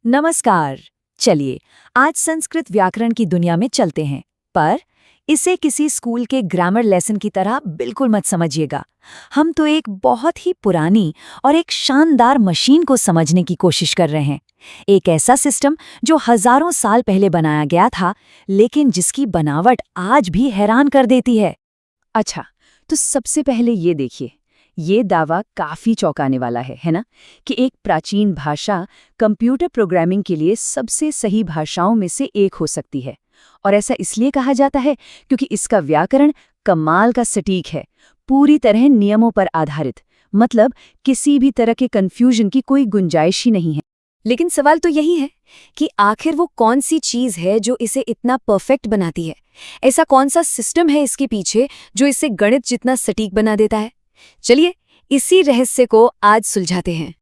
नमस्कार। चलिए आज संस्कृत व्याकरण की दुनिया में चलते हैं, पर इसे किसी स्कूल के ग्रामर लेसन की तरह बिल्कुल मत समझिएगा। हम तो एक बहुत ही पुरानी और एक शानदार मशीन को समझने की कोशिश कर रहे हैं। एक ऐसा सिस्टम जो हजारों साल पहले बनाया गया था, लेकिन जिसकी बनावट आज भी हैरान कर देती है। अच्छा, तो सबसे पहले ये देखिए, ये दावा काफी चौंकाने वाला है ना? कि एक प्राचीन भाषा कंप्यूटर प्रोग्रामिंग के लिए सबसे सही भाषाओं में से एक हो सकती है। और ऐसा इसलिए कहा जाता है क्योंकि इसका व्याकरण कमाल का सटीक है, पूरी तरह नियमों पर आधारित। मतलब किसी भी तरह के कंफ्यूजन की कोई गुंजाइश ही नहीं है। लेकिन सवाल तो यही है कि आखिर वो कौन सी चीज है जो इसे इतना परफेक्ट बनाती है। ऐसा कौन सा सिस्टम है इसके पीछे जो इसे गणित जितना सटीक बना देता है। चलिए इसी रहस्य को आज सुलझाते हैं।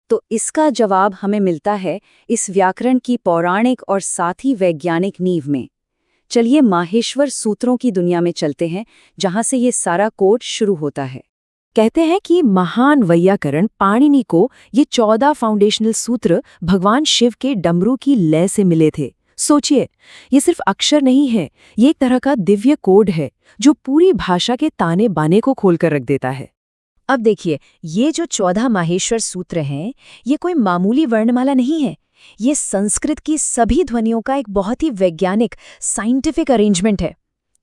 तो इसका जवाब हमें मिलता है इस व्याकरण की पौराणिक और साथ ही वैज्ञानिक नींव में। चलिए माहेश्वर सूत्रों की दुनिया में चलते हैं, जहां से ये सारा कोड शुरू होता है। कहते हैं कि महान वैयाकरण पाणिनि को ये 14 फाउंडेशनल सूत्र भगवान शिव के डमरू की लय से मिले थे। सोचिए, ये सिर्फ अक्षर नहीं है, ये एक तरह का दिव्य कोड है जो पूरी भाषा के ताने बाने को खोलकर रख देता है। अब देखिए, ये जो 14 माहेश्वर सूत्र हैं, ये कोई मामूली वर्णमाला नहीं है। ये संस्कृत की सभी ध्वनियों का एक बहुत ही वैज्ञानिक साइंटिफिक अरेंजमेंट है।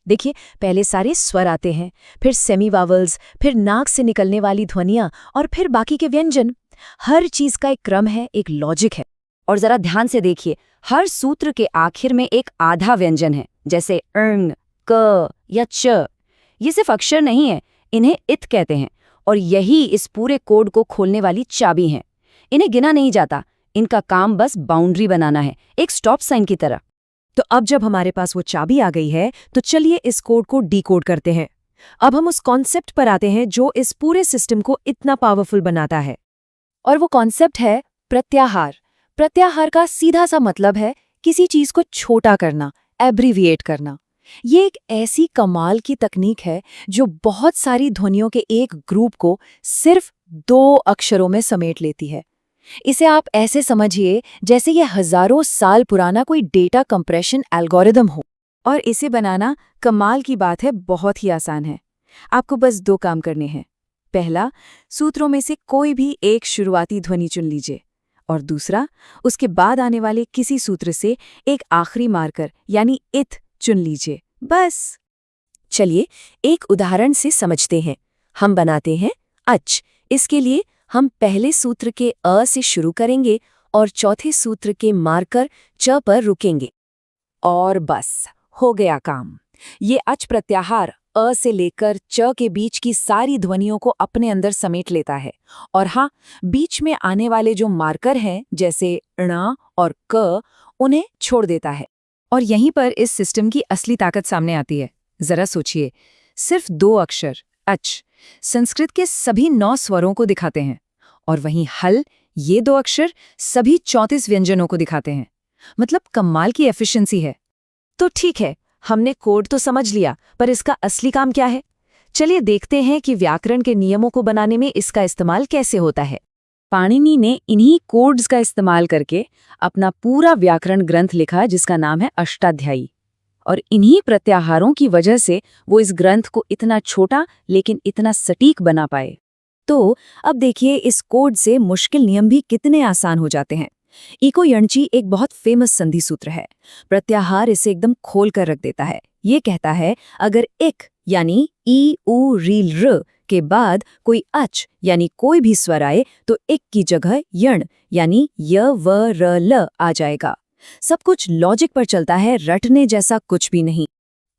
देखिए, पहले सारे स्वर आते हैं, फिर सेमी वावल्स, फिर नाक से निकलने वाली ध्वनियां और फिर बाकी के व्यंजन। हर चीज का एक क्रम है, एक लॉजिक है। और जरा ध्यान से देखिए, हर सूत्र के आखिर में एक आधा व्यंजन है, जैसे ङ, क या च। ये सिर्फ अक्षर नहीं है, इन्हें इत कहते हैं, और यही इस पूरे कोड को खोलने वाली चाबी हैं। इन्हें गिना नहीं जाता, इनका काम बस बाउंड्री बनाना है, एक स्टॉप साइन की तरह। तो अब जब हमारे पास वो चाबी आ गई है, तो चलिए इस कोड को डीकोड करते हैं। अब हम उस कॉन्सेप्ट पर आते हैं जो इस पूरे सिस्टम को इतना पावरफुल बनाता है। और वो कॉन्सेप्ट है प्रत्याहार। प्रत्याहार का सीधा सा मतलब है किसी चीज को छोटा करना, एब्रीविएट करना। ये एक ऐसी कमाल की तकनीक है जो बहुत सारी ध्वनियों के एक ग्रुप को सिर्फ 2 अक्षरों में समेट लेती है। इसे आप ऐसे समझिए जैसे ये हजारों साल पुराना कोई डेटा कंप्रेशन एल्गोरिदम हो। और इसे बनाना कमाल की बात है, बहुत ही आसान है। आपको बस 2 काम करने हैं। पहला, सूत्रों में से कोई भी एक शुरुआती ध्वनि चुन लीजिए, और दूसरा, उसके बाद आने वाले किसी सूत्र से एक आखिरी मार्कर यानी इथ चुन लीजिए। बस। चलिए एक उदाहरण से समझते हैं। हम बनाते हैं अच। इसके लिए हम पहले सूत्र के अ से शुरू करेंगे और चौथे सूत्र के मार्कर च पर रुकेंगे। और बस हो गया काम। ये अच प्रत्याहार अ से लेकर च के बीच की सारी ध्वनियों को अपने अंदर समेट लेता है। और हाँ, बीच में आने वाले जो मार्कर हैं, जैसे ण और क, उन्हें छोड़ देता है। और यहीं पर इस सिस्टम की असली ताकत सामने आती है। जरा सोचिए, सिर्फ 2 अक्षर अच संस्कृत के सभी 9 स्वरों को दिखाते हैं, और वहीं हल ये 2 अक्षर सभी 34 व्यंजनों को दिखाते हैं। मतलब कमाल की एफिशिएंसी है। तो ठीक है, हमने कोड तो समझ लिया, पर इसका असली काम क्या है? चलिए देखते हैं कि व्याकरण के नियमों को बनाने में इसका इस्तेमाल कैसे होता है। पाणिनि ने इन्हीं कोड्स का इस्तेमाल करके अपना पूरा व्याकरण ग्रंथ लिखा, जिसका नाम है अष्टाध्यायी। और इन्हीं प्रत्याहारों की वजह से वो इस ग्रंथ को इतना छोटा लेकिन इतना सटीक बना पाए। तो अब देखिए, इस कोड से मुश्किल नियम भी कितने आसान हो जाते हैं। इको यणची एक बहुत फेमस संधि सूत्र है। प्रत्याहार इसे एकदम खोल कर रख देता है। ये कहता है, अगर इक यानी ई उ रील र के बाद कोई अच यानी कोई भी स्वर आए तो इक की जगह यण यानी य व र ल आ जाएगा। सब कुछ लॉजिक पर चलता है, रटने जैसा कुछ भी नहीं।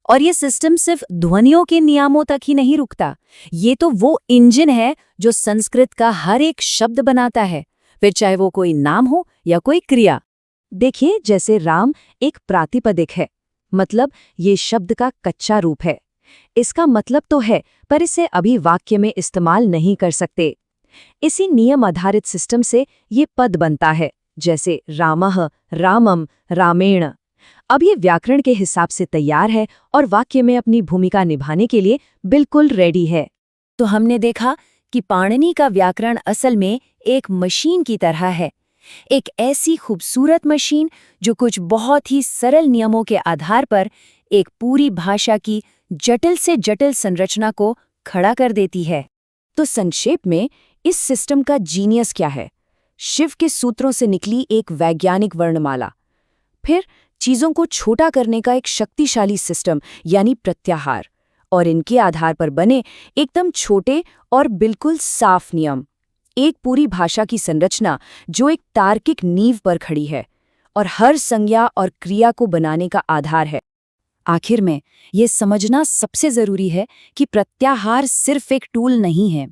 और ये सिस्टम सिर्फ ध्वनियों के नियमों तक ही नहीं रुकता। ये तो वो इंजन है जो संस्कृत का हर एक शब्द बनाता है, फिर चाहे वो कोई नाम हो या कोई क्रिया। देखिए, जैसे राम एक प्रातिपदिक है, मतलब ये शब्द का कच्चा रूप है। इसका मतलब तो है, पर इसे अभी वाक्य में इस्तेमाल नहीं कर सकते। इसी नियम आधारित सिस्टम से ये पद बनता है, जैसे रामः, रामम, रामेण। अब ये व्याकरण के हिसाब से तैयार है और वाक्य में अपनी भूमिका निभाने के लिए बिल्कुल रेडी है। तो हमने देखा कि पाणिनि का व्याकरण असल में एक मशीन की तरह है। एक ऐसी खूबसूरत मशीन जो कुछ बहुत ही सरल नियमों के आधार पर एक पूरी भाषा की जटिल से जटिल संरचना को खड़ा कर देती है। तो संक्षेप में इस सिस्टम का जीनियस क्या है? शिव के सूत्रों से निकली एक वैज्ञानिक वर्णमाला, फिर चीजों को छोटा करने का एक शक्तिशाली सिस्टम यानी प्रत्याहार, और इनके आधार पर बने एकदम छोटे और बिल्कुल साफ नियम। एक पूरी भाषा की संरचना जो एक तार्किक नींव पर खड़ी है और हर संज्ञा और क्रिया को बनाने का आधार है। आखिर में ये समझना सबसे जरूरी है कि प्रत्याहार सिर्फ एक टूल नहीं है,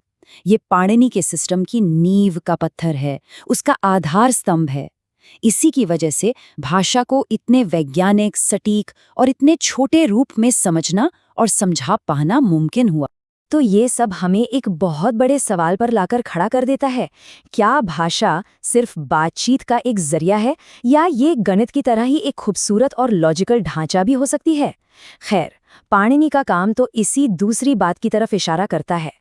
ये पाणिनि के सिस्टम की नींव का पत्थर है, उसका आधार स्तंभ है। इसी की वजह से भाषा को इतने वैज्ञानिक, सटीक और इतने छोटे रूप में समझना और समझा पाना मुमकिन हुआ। तो ये सब हमें एक बहुत बड़े सवाल पर लाकर खड़ा कर देता है, क्या भाषा सिर्फ बातचीत का एक जरिया है या ये गणित की तरह ही एक खूबसूरत और लॉजिकल ढांचा भी हो सकती है? खैर, पाणिनि का काम तो इसी दूसरी बात की तरफ इशारा करता है।